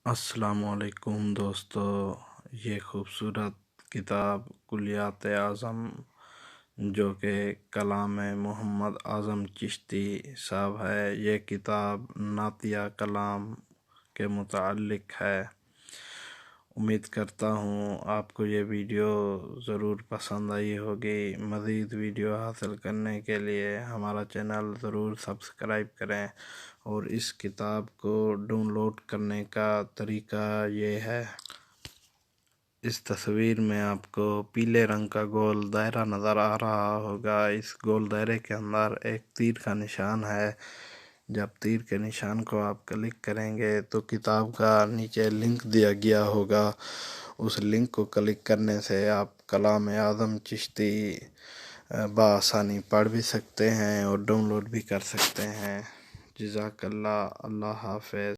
अस्सलामुअलैकुम दोस्तों, ये खूबसूरत किताब कुलियात आज़म जो कि कलाम मोहम्मद आज़म चिश्ती साहब है। ये किताब नातिया कलाम के मुताल्लिक़ है। उम्मीद करता हूँ आपको ये वीडियो ज़रूर पसंद आई होगी। मज़ीद वीडियो हासिल करने के लिए हमारा चैनल ज़रूर सब्सक्राइब करें। और इस किताब को डाउनलोड करने का तरीका ये है, इस तस्वीर में आपको पीले रंग का गोल दायरा नज़र आ रहा होगा। इस गोल दायरे के अंदर एक तीर का निशान है। जब तीर के निशान को आप क्लिक करेंगे तो किताब का नीचे लिंक दिया गया होगा। उस लिंक को क्लिक करने से आप कलाम आज़म चिश्ती बआसानी पढ़ भी सकते हैं और डाउनलोड भी कर सकते हैं। जज़ाकल्लाह। अल्लाह हाफ़िज़।